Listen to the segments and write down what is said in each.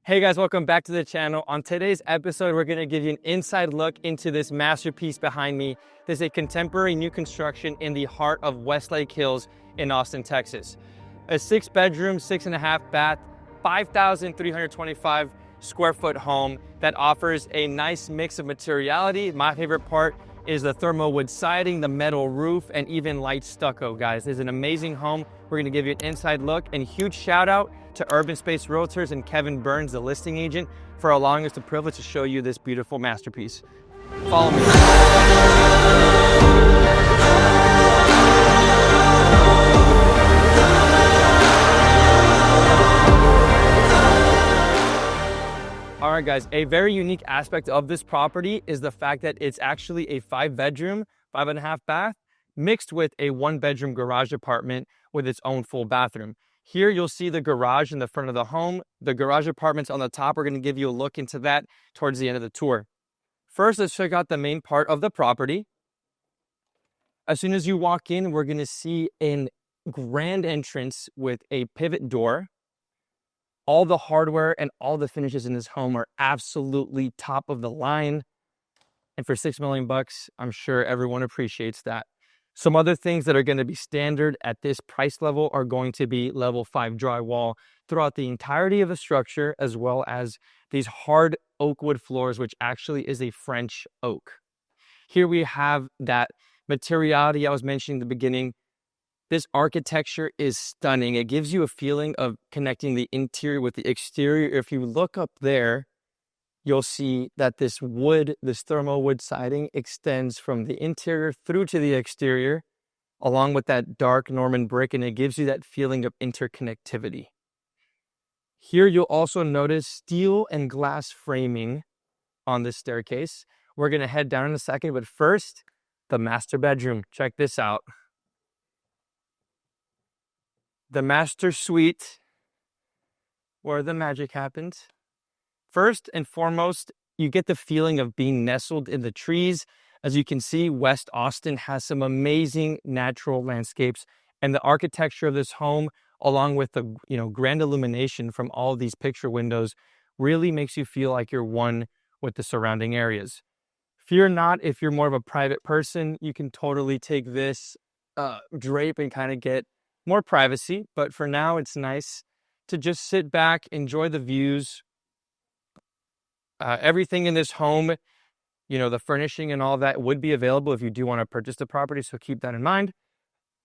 Hey guys, welcome back to the channel. On today's episode, we're gonna give you an inside look into this masterpiece behind me. This is a contemporary new construction in the heart of Westlake Hills in Austin, Texas. A 6-bedroom, 6.5-bath, 5,325 square foot home that offers a nice mix of materiality. My favorite part is the thermal wood siding, the metal roof, and even light stucco, guys. This is an amazing home. We're gonna give you an inside look, and huge shout out to Urban Space Realtors and Kevin Burns, the listing agent, for allowing us the privilege to show you this beautiful masterpiece. Follow me. All right, guys, a very unique aspect of this property is the fact that it's actually a 5-bedroom, 5.5-bath, mixed with a 1-bedroom garage apartment with its own full bathroom. Here you'll see the garage in the front of the home. The garage apartment's on the top. We're going to give you a look into that towards the end of the tour. First, let's check out the main part of the property. As soon as you walk in, we're going to see a grand entrance with a pivot door. All the hardware and all the finishes in this home are absolutely top of the line. And for $6 million bucks, I'm sure everyone appreciates that. Some other things that are going to be standard at this price level are going to be level 5 drywall throughout the entirety of the structure, as well as these hard oak wood floors, which actually is a French oak. Here we have that materiality I was mentioning in the beginning. This architecture is stunning. It gives you a feeling of connecting the interior with the exterior. If you look up there, you'll see that this thermal wood siding extends from the interior through to the exterior, along with that dark Norman brick, and it gives you that feeling of interconnectivity. Here you'll also notice steel and glass framing on this staircase. We're gonna head down in a second, but first, the master bedroom. Check this out. The master suite, where the magic happens. First and foremost, you get the feeling of being nestled in the trees. As you can see, West Austin has some amazing natural landscapes, and the architecture of this home, along with the grand illumination from all of these picture windows, really makes you feel like you're one with the surrounding areas. Fear not, if you're more of a private person, you can totally take this drape and kind of get more privacy. But for now, it's nice to just sit back, enjoy the views. Everything in this home, the furnishing and all that would be available if you do want to purchase the property, so keep that in mind.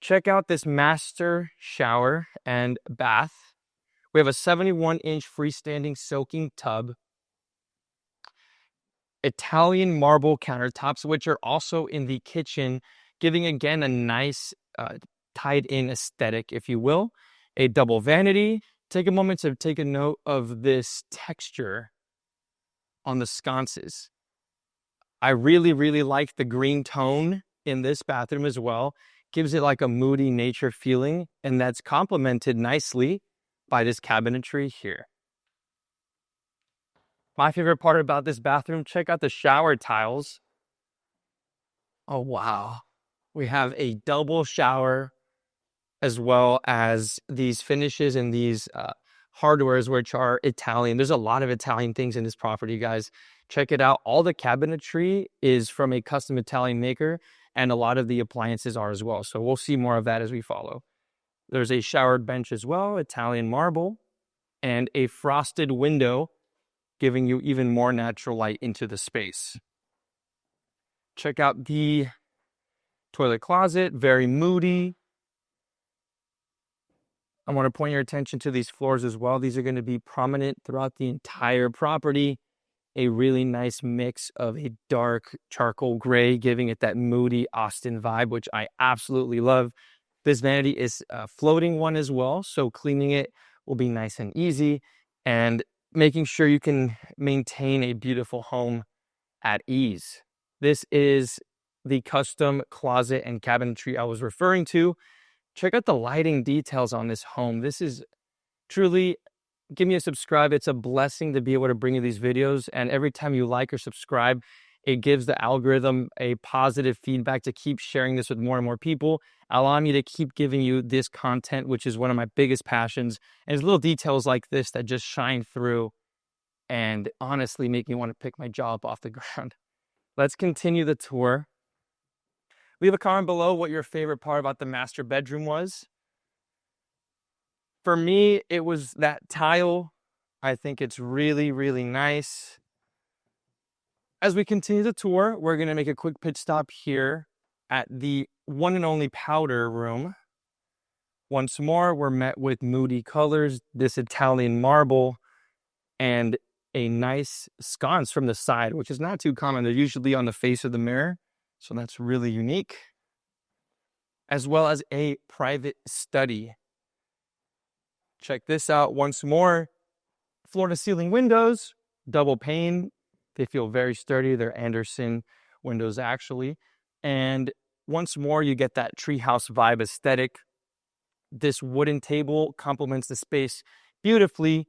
Check out this master shower and bath. We have a 71-inch freestanding soaking tub. Italian marble countertops, which are also in the kitchen, giving again a nice tied-in aesthetic, if you will. A double vanity. Take a moment to take a note of this texture on the sconces. I really, really like the green tone in this bathroom as well. Gives it like a moody nature feeling, and that's complemented nicely by this cabinetry here. My favorite part about this bathroom, check out the shower tiles. Oh, wow. We have a double shower, as well as these finishes and these hardwares, which are Italian. There's a lot of Italian things in this property, guys. Check it out. All the cabinetry is from a custom Italian maker, and a lot of the appliances are as well. So we'll see more of that as we follow. There's a showered bench as well, Italian marble, and a frosted window, giving you even more natural light into the space. Check out the toilet closet, very moody. I want to point your attention to these floors as well. These are going to be prominent throughout the entire property. A really nice mix of a dark charcoal gray, giving it that moody Austin vibe, which I absolutely love. This vanity is a floating one as well, so cleaning it will be nice and easy, and making sure you can maintain a beautiful home at ease. This is the custom closet and cabinetry I was referring to. Check out the lighting details on this home. This is truly, give me a subscribe. It's a blessing to be able to bring you these videos. And every time you like or subscribe, it gives the algorithm a positive feedback to keep sharing this with more and more people, allowing me to keep giving you this content, which is one of my biggest passions. And it's little details like this that just shine through and honestly make me want to pick my jaw up off the ground. Let's continue the tour. Leave a comment below what your favorite part about the master bedroom was. For me, it was that tile. I think it's really, really nice. As we continue the tour, we're going to make a quick pit stop here at the one and only powder room. Once more, we're met with moody colors, this Italian marble, and a nice sconce from the side, which is not too common. They're usually on the face of the mirror, so that's really unique. As well as a private study. Check this out once more. Floor-to-ceiling windows, double pane. They feel very sturdy. They're Anderson windows, actually. And once more, you get that treehouse vibe aesthetic. This wooden table complements the space beautifully,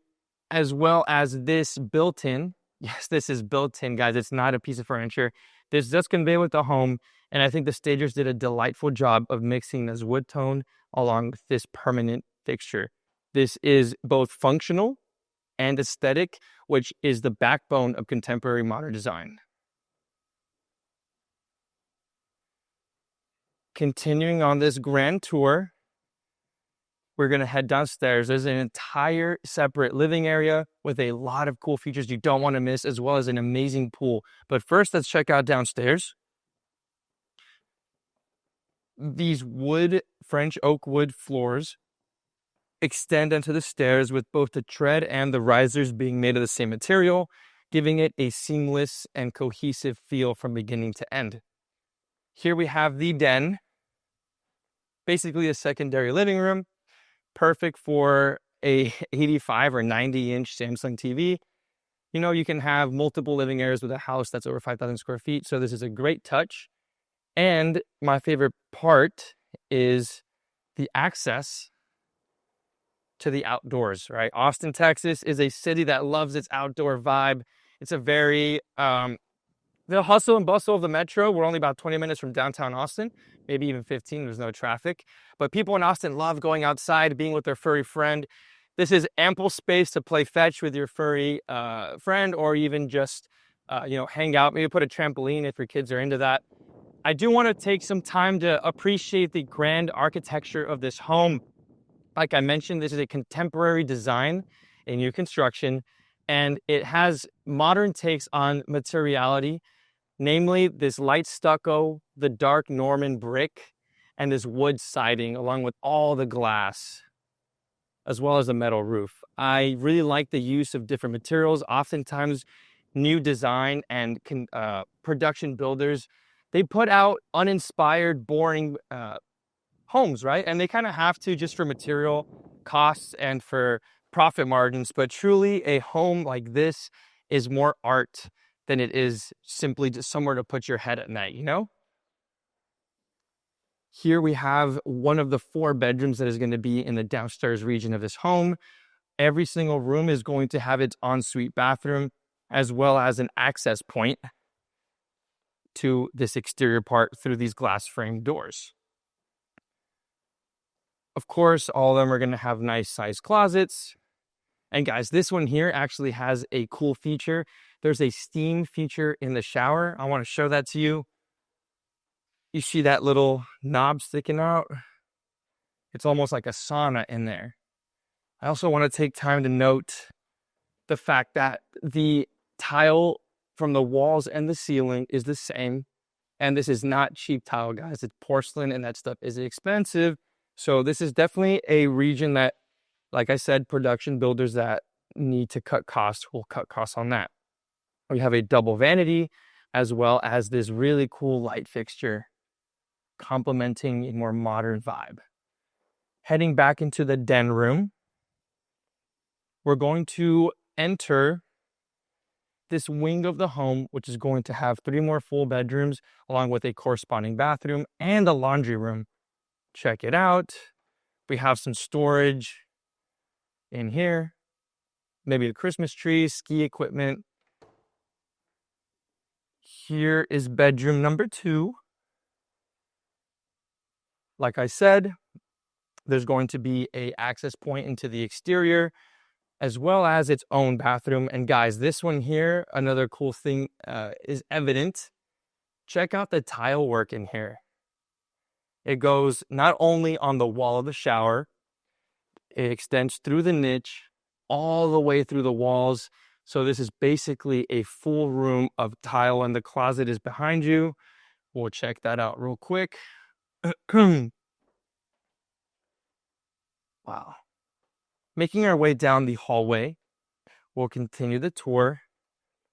as well as this built-in. Yes, this is built-in, guys. It's not a piece of furniture. This does convey with the home, and I think the stagers did a delightful job of mixing this wood tone along with this permanent fixture. This is both functional and aesthetic, which is the backbone of contemporary modern design. Continuing on this grand tour, we're going to head downstairs. There's an entire separate living area with a lot of cool features you don't want to miss, as well as an amazing pool. But first, let's check out downstairs. These French oak wood floors extend onto the stairs, with both the tread and the risers being made of the same material, giving it a seamless and cohesive feel from beginning to end. Here we have the den, basically a secondary living room, perfect for a 85 or 90-inch Samsung TV. You know, you can have multiple living areas with a house that's over 5,000 square feet, so this is a great touch. And my favorite part is the access to the outdoors, right? Austin, Texas is a city that loves its outdoor vibe. It's a very, the hustle and bustle of the metro. We're only about 20 minutes from downtown Austin, maybe even 15, there's no traffic. But people in Austin love going outside, being with their furry friend. This is ample space to play fetch with your furry friend, or even just, hang out. Maybe put a trampoline if your kids are into that. I do want to take some time to appreciate the grand architecture of this home. Like I mentioned, this is a contemporary design, a new construction, and it has modern takes on materiality, namely this light stucco, the dark Norman brick, and this wood siding, along with all the glass, as well as the metal roof. I really like the use of different materials. Oftentimes, new design and production builders, they put out uninspired, boring homes, right? And they kind of have to, just for material costs and for profit margins. But truly, a home like this is more art than it is simply just somewhere to put your head at night, you know? Here we have one of the 4 bedrooms that is going to be in the downstairs region of this home. Every single room is going to have its ensuite bathroom, as well as an access point to this exterior part through these glass frame doors. Of course, all of them are going to have nice sized closets. And guys, this one here actually has a cool feature. There's a steam feature in the shower. I want to show that to you. You see that little knob sticking out? It's almost like a sauna in there. I also want to take time to note the fact that the tile from the walls and the ceiling is the same. And this is not cheap tile, guys. It's porcelain, and that stuff is expensive. So this is definitely a region that, like I said, production builders that need to cut costs will cut costs on that. We have a double vanity, as well as this really cool light fixture, complementing a more modern vibe. Heading back into the den room, we're going to enter this wing of the home, which is going to have 3 more full bedrooms, along with a corresponding bathroom and a laundry room. Check it out. We have some storage in here, maybe a Christmas tree, ski equipment. Here is bedroom number 2. Like I said, there's going to be an access point into the exterior. as well as its own bathroom. And guys, this one here, another cool thing is evident. Check out the tile work in here. It goes not only on the wall of the shower, it extends through the niche, all the way through the walls. So this is basically a full room of tile, and the closet is behind you. We'll check that out real quick. Wow. Making our way down the hallway, we'll continue the tour.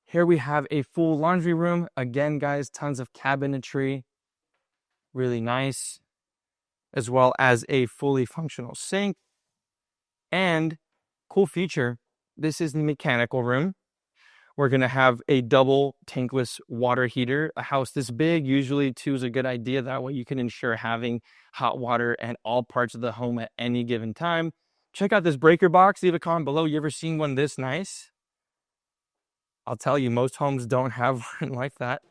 Here we have a full laundry room. Again, guys, tons of cabinetry. Really nice. As well as a fully functional sink. And cool feature, this is the mechanical room. We're going to have a double tankless water heater. A house this big, usually two is a good idea. That way you can ensure having hot water in all parts of the home at any given time. Check out this breaker box. Leave a comment below. You ever seen one this nice? I'll tell you, most homes don't have one like that.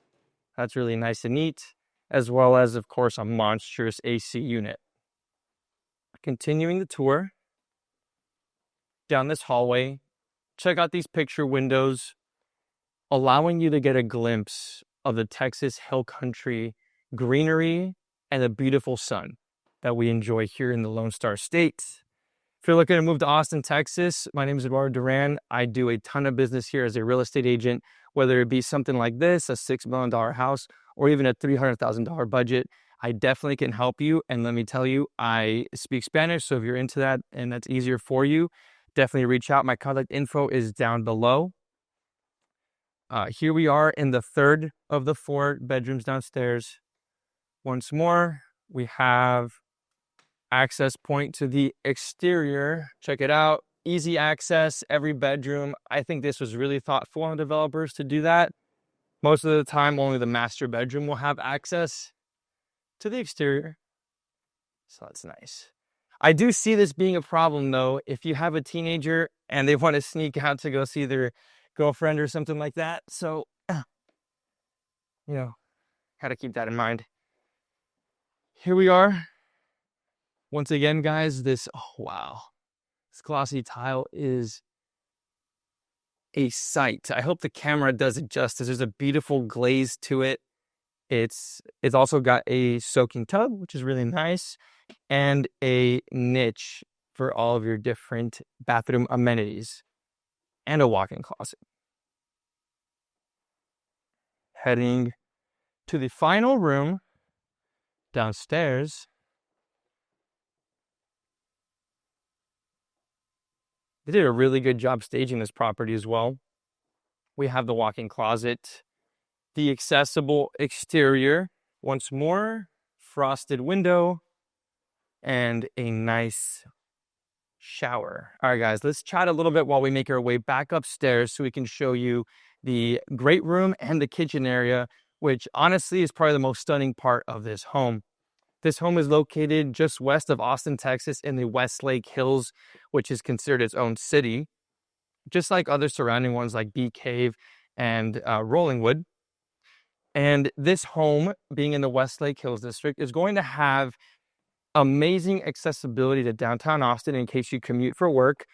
That's really nice and neat. As well as, of course, a monstrous AC unit. Continuing the tour down this hallway, check out these picture windows, allowing you to get a glimpse of the Texas hill country greenery and the beautiful sun that we enjoy here in the Lone Star State. If you're looking to move to Austin, Texas, my name is Eduardo Duran. I do a ton of business here as a real estate agent, whether it be something like this, a $6 million house, or even a $300,000 budget. I definitely can help you. And let me tell you, I speak Spanish. So if you're into that and that's easier for you, definitely reach out. My contact info is down below. Here we are in the third of the 4 bedrooms downstairs. Once more, we have access point to the exterior. Check it out. Easy access, every bedroom. I think this was really thoughtful on developers to do that. Most of the time, only the master bedroom will have access to the exterior. So that's nice. I do see this being a problem, though, if you have a teenager and they want to sneak out to go see their girlfriend or something like that. So, got to keep that in mind. Here we are. Once again, guys, this glossy tile is a sight. I hope the camera does it justice. There's a beautiful glaze to it. It's also got a soaking tub, which is really nice, and a niche for all of your different bathroom amenities, and a walk-in closet. Heading to the final room downstairs. They did a really good job staging this property as well. We have the walk-in closet, the accessible exterior, once more, frosted window, and a nice shower. All right, guys, let's chat a little bit while we make our way back upstairs so we can show you the great room and the kitchen area, which honestly is probably the most stunning part of this home. This home is located just west of Austin, Texas, in the Westlake Hills, which is considered its own city, just like other surrounding ones like Bee Cave and Rollingwood. And this home, being in the Westlake Hills district, is going to have amazing accessibility to downtown Austin in case you commute for work.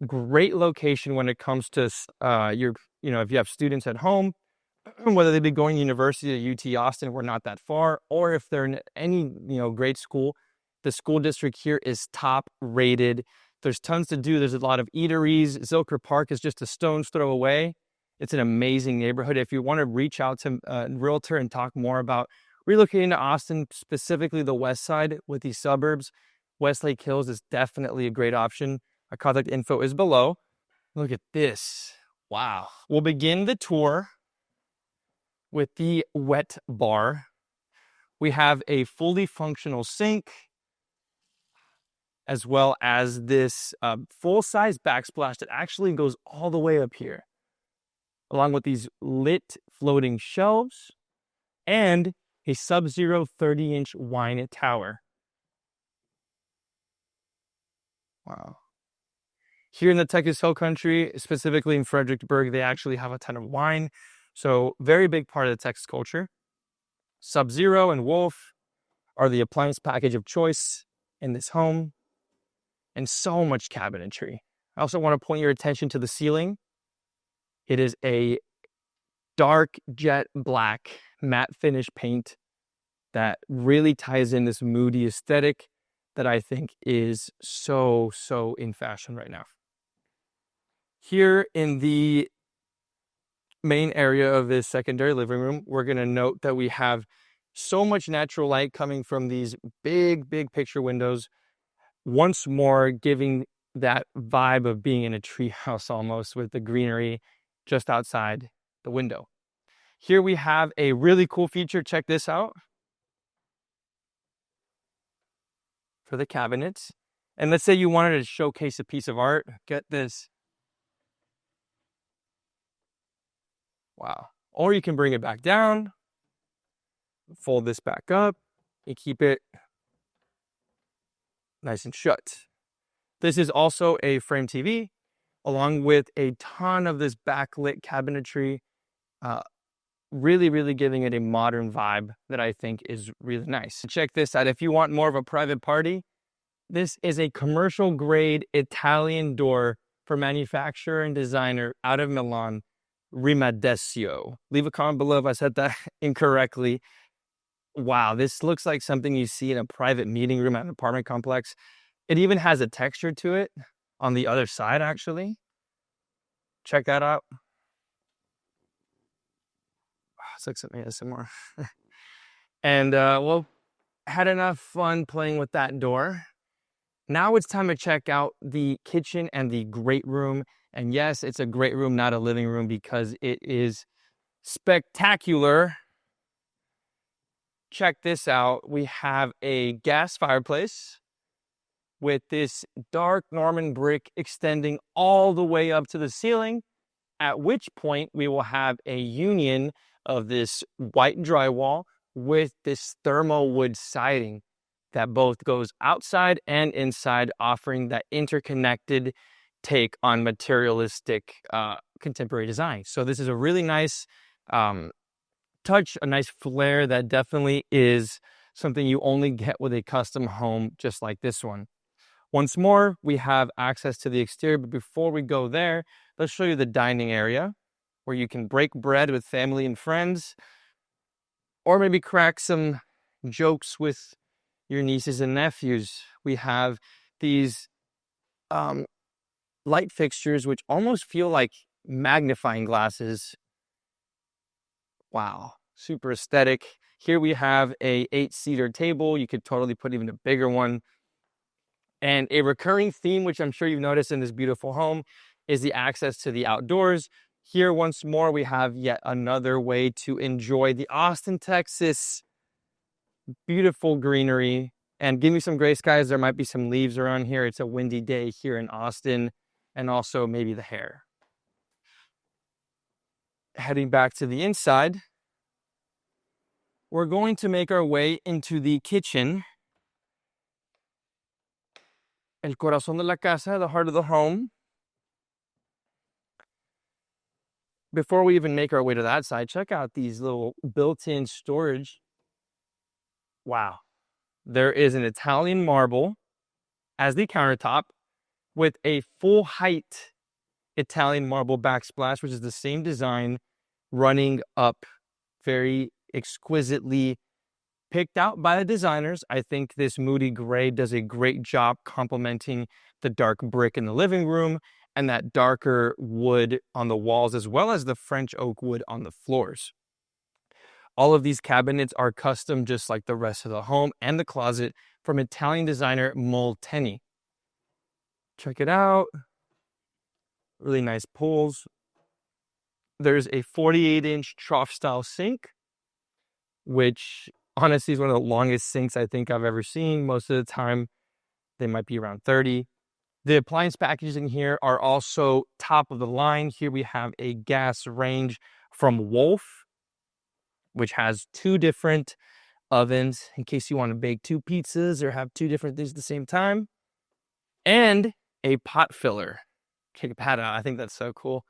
Great location when it comes to if you have students at home, whether they be going to university at UT Austin, we're not that far, or if they're in any great school. The school district here is top rated. There's tons to do. There's a lot of eateries. Zilker Park is just a stone's throw away. It's an amazing neighborhood. If you want to reach out to a realtor and talk more about relocating to Austin, specifically the west side with these suburbs, Westlake Hills is definitely a great option. Our contact info is below. Look at this. Wow. We'll begin the tour with the wet bar. We have a fully functional sink, as well as this full-size backsplash that actually goes all the way up here, along with these lit floating shelves and a sub-zero 30-inch wine tower. Wow. Here in the Texas Hill Country, specifically in Fredericksburg, they actually have a ton of wine. So very big part of the Texas culture. Sub-Zero and Wolf are the appliance package of choice in this home. And so much cabinetry. I also want to point your attention to the ceiling. It is a dark jet black matte finish paint that really ties in this moody aesthetic that I think is so in fashion right now. Here in the main area of this secondary living room, we're going to note that we have so much natural light coming from these big picture windows, once more giving that vibe of being in a treehouse almost, with the greenery just outside the window. Here we have a really cool feature. Check this out. For the cabinets. And let's say you wanted to showcase a piece of art. Get this. Wow. Or you can bring it back down, fold this back up, and keep it nice and shut. This is also a frame TV, along with a ton of this backlit cabinetry, really giving it a modern vibe that I think is really nice. Check this out. If you want more of a private party, this is a commercial grade Italian door for manufacturer and designer out of Milan, Rimadesio. Leave a comment below if I said that incorrectly. Wow, this looks like something you see in a private meeting room at an apartment complex. It even has a texture to it on the other side, actually. Check that out. It's like something ASMR. And well, had enough fun playing with that door. Now it's time to check out the kitchen and the great room. And yes, it's a great room, not a living room, because it is spectacular. Check this out. We have a gas fireplace with this dark Norman brick extending all the way up to the ceiling, at which point we will have a union of this white drywall with this thermal wood siding that both goes outside and inside, offering that interconnected take on materialistic contemporary design. So this is a really nice touch, a nice flair that definitely is something you only get with a custom home just like this one. Once more, we have access to the exterior, but before we go there, let's show you the dining area where you can break bread with family and friends, or maybe crack some jokes with your nieces and nephews. We have these light fixtures which almost feel like magnifying glasses. Wow, super aesthetic. Here we have a 8-seater table. You could totally put even a bigger one. And a recurring theme, which I'm sure you've noticed in this beautiful home, is the access to the outdoors. Here, once more, we have yet another way to enjoy the Austin, Texas beautiful greenery. And give me some gray skies. There might be some leaves around here. It's a windy day here in Austin, and also maybe the hair. Heading back to the inside, we're going to make our way into the kitchen. El corazón de la casa, the heart of the home. Before we even make our way to that side, check out these little built-in storage. Wow. There is an Italian marble as the countertop with a full height Italian marble backsplash, which is the same design, running up, very exquisitely picked out by the designers. I think this moody gray does a great job complementing the dark brick in the living room and that darker wood on the walls, as well as the French oak wood on the floors. All of these cabinets are custom, just like the rest of the home and the closet, from Italian designer Molteni. Check it out. Really nice pulls. There's a 48-inch trough-style sink, which honestly is one of the longest sinks I think I've ever seen. Most of the time, they might be around 30. The appliance packages in here are also top of the line. Here we have a gas range from Wolf, which has 2 different ovens in case you want to bake 2 pizzas or have 2 different things at the same time. And a pot filler. Check that out. I think that's so cool.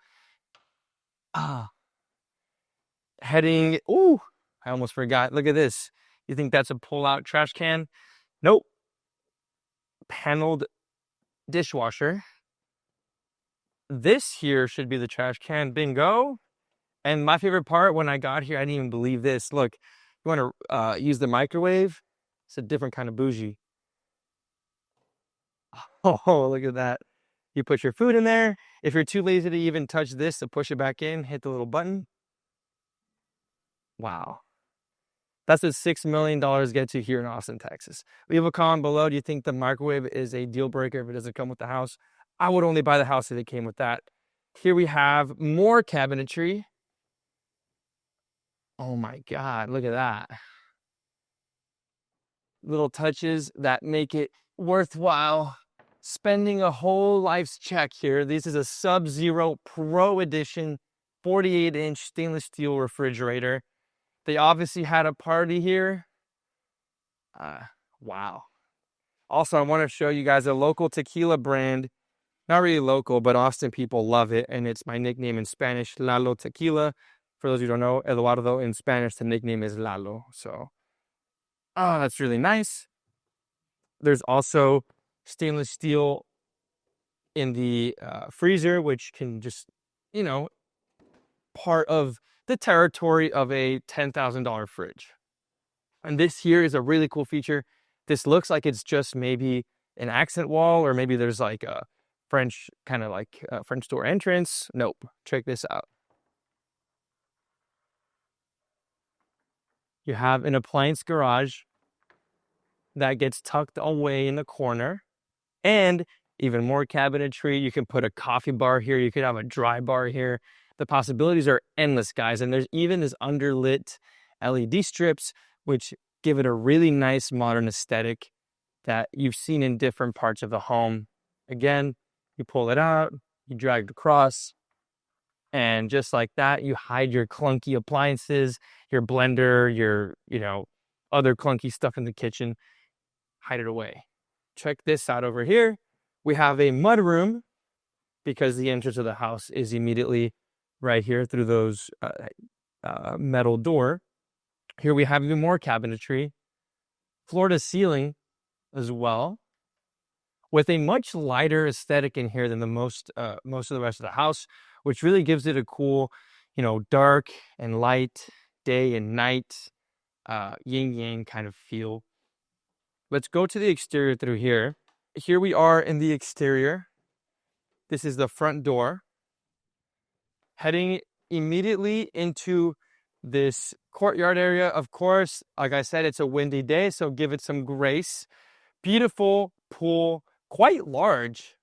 Heading, ooh, I almost forgot. Look at this. You think that's a pull-out trash can? Nope. Paneled dishwasher. this here should be the trash can. Bingo. And my favorite part when I got here, I didn't even believe this. Look, you want to use the microwave? It's a different kind of bougie. Oh, look at that. You put your food in there. If you're too lazy to even touch this to push it back in, hit the little button. Wow. That's what $6 million gets you here in Austin, Texas. Leave a comment below. Do you think the microwave is a deal breaker if it doesn't come with the house? I would only buy the house if it came with that. Here we have more cabinetry. Oh my God, look at that. Little touches that make it worthwhile spending a whole life's check here. This is a Sub-Zero Pro Edition 48-inch stainless steel refrigerator. They obviously had a party here. Wow. Also, I want to show you guys a local tequila brand. Not really local, but Austin people love it. And it's my nickname in Spanish, Lalo Tequila. For those who don't know, Eduardo in Spanish, the nickname is Lalo. So, that's really nice. There's also stainless steel in the freezer, which can just, you know, part of the territory of a $10,000 fridge. And this here is a really cool feature. This looks like it's just maybe an accent wall, or maybe there's like a French, kind of like a French door entrance. Nope. Check this out. You have an appliance garage that gets tucked away in the corner, and even more cabinetry. You can put a coffee bar here. You could have a dry bar here. The possibilities are endless, guys. And there's even this underlit LED strips, which give it a really nice modern aesthetic that you've seen in different parts of the home. Again, you pull it out, you drag it across, and just like that, you hide your clunky appliances, your blender, your, other clunky stuff in the kitchen, hide it away. Check this out over here. We have a mudroom because the entrance of the house is immediately right here through those metal door. Here we have even more cabinetry, floor to ceiling as well, with a much lighter aesthetic in here than the most of the rest of the house, which really gives it a cool, dark and light, day and night, yin yang kind of feel. Let's go to the exterior through here. Here we are in the exterior. This is the front door, heading immediately into this courtyard area. Of course, like I said, it's a windy day, so give it some grace. Beautiful pool, quite large.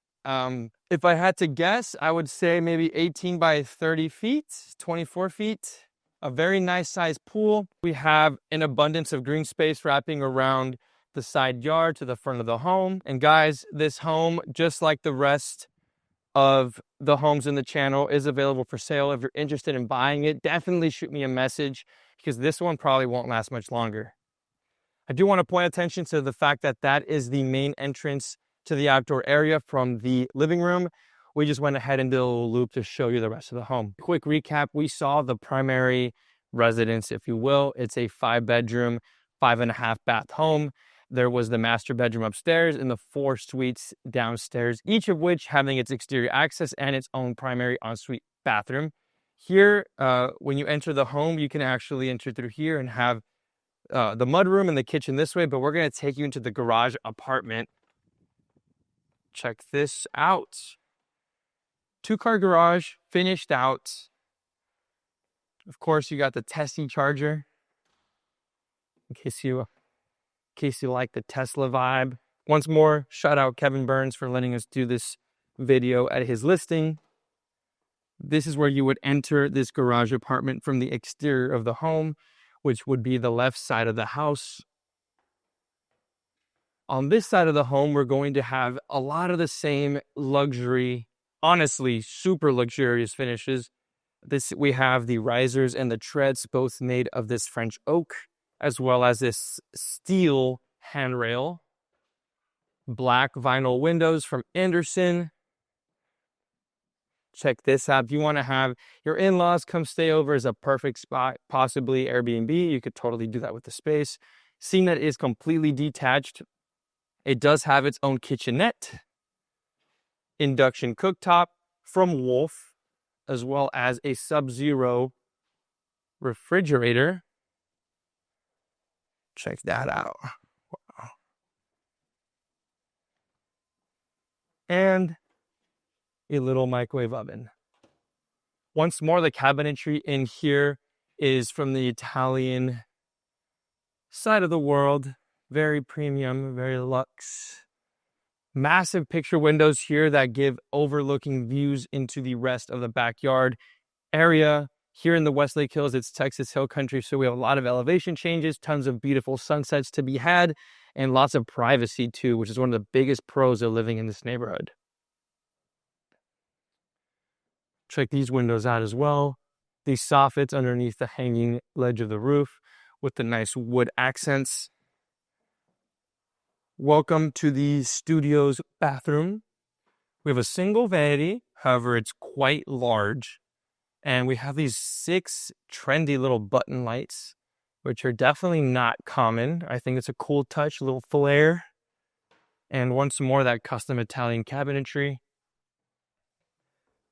If I had to guess, I would say maybe 18 by 30 feet, 24 feet. A very nice sized pool. We have an abundance of green space wrapping around the side yard to the front of the home. And guys, this home, just like the rest of the homes in the channel, is available for sale. If you're interested in buying it, definitely shoot me a message, because this one probably won't last much longer. I do want to point attention to the fact that that is the main entrance to the outdoor area from the living room. We just went ahead and did a little loop to show you the rest of the home. Quick recap, we saw the primary residence, if you will. It's a 5-bedroom, 5.5 bath home. There was the master bedroom upstairs and the 4 suites downstairs, each of which having its exterior access and its own primary ensuite bathroom. Here, when you enter the home, you can actually enter through here and have the mudroom and the kitchen this way, but we're going to take you into the garage apartment. Check this out. 2-car garage, finished out. Of course, you got the Tesla charger, in case you like the Tesla vibe. Once more, shout out Kevin Burns for letting us do this video at his listing. This is where you would enter this garage apartment from the exterior of the home, which would be the left side of the house. On this side of the home, we're going to have a lot of the same luxury, honestly, super luxurious finishes. We have the risers and the treads, both made of this French oak, as well as this steel handrail. Black vinyl windows from Anderson. Check this out. If you want to have your in-laws come stay over as a perfect spot, possibly Airbnb, you could totally do that with the space. Seeing that it is completely detached, it does have its own kitchenette, induction cooktop, from Wolf, as well as a Sub-Zero refrigerator. Check that out. Wow. And a little microwave oven. Once more, the cabinetry in here is from the Italian side of the world. Very premium, very luxe. Massive picture windows here that give overlooking views into the rest of the backyard area. Here in the Westlake Hills, it's Texas Hill Country, so we have a lot of elevation changes, tons of beautiful sunsets to be had, and lots of privacy too, which is one of the biggest pros of living in this neighborhood. Check these windows out as well. These soffits underneath the hanging ledge of the roof with the nice wood accents. Welcome to the studio's bathroom. We have a single vanity, however, it's quite large. And we have these 6 trendy little button lights, which are definitely not common. I think it's a cool touch, a little flair. And once more, that custom Italian cabinetry.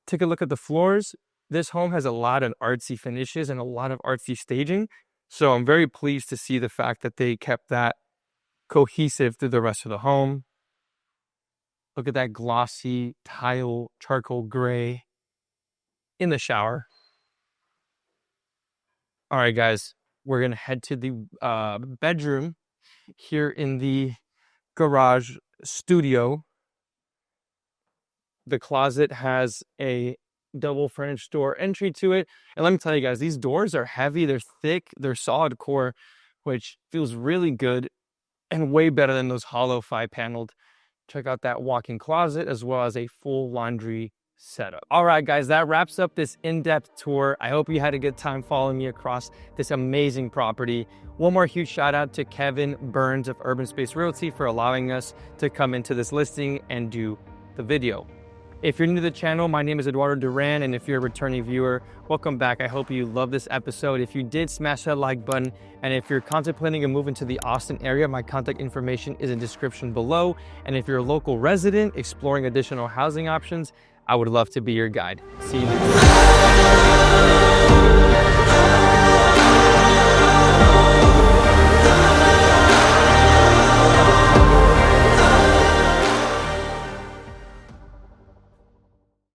Take a look at the floors. This home has a lot of artsy finishes and a lot of artsy staging. So I'm very pleased to see the fact that they kept that cohesive through the rest of the home. Look at that glossy tile charcoal gray in the shower. All right, guys, we're going to head to the bedroom here in the garage studio. The closet has a double French door entry to it. And let me tell you guys, these doors are heavy, they're thick, they're solid core, which feels really good and way better than those hollow 5-paneled. Check out that walk-in closet as well as a full laundry setup. All right, guys, that wraps up this in-depth tour. I hope you had a good time following me across this amazing property. One more huge shout out to Kevin Burns of Urban Space Realty for allowing us to come into this listing and do the video. If you're new to the channel, my name is Eduardo Duran, and if you're a returning viewer, welcome back. I hope you love this episode. If you did, smash that like button, and if you're contemplating a move into the Austin area, my contact information is in the description below. And if you're a local resident exploring additional housing options, I would love to be your guide. See you next time.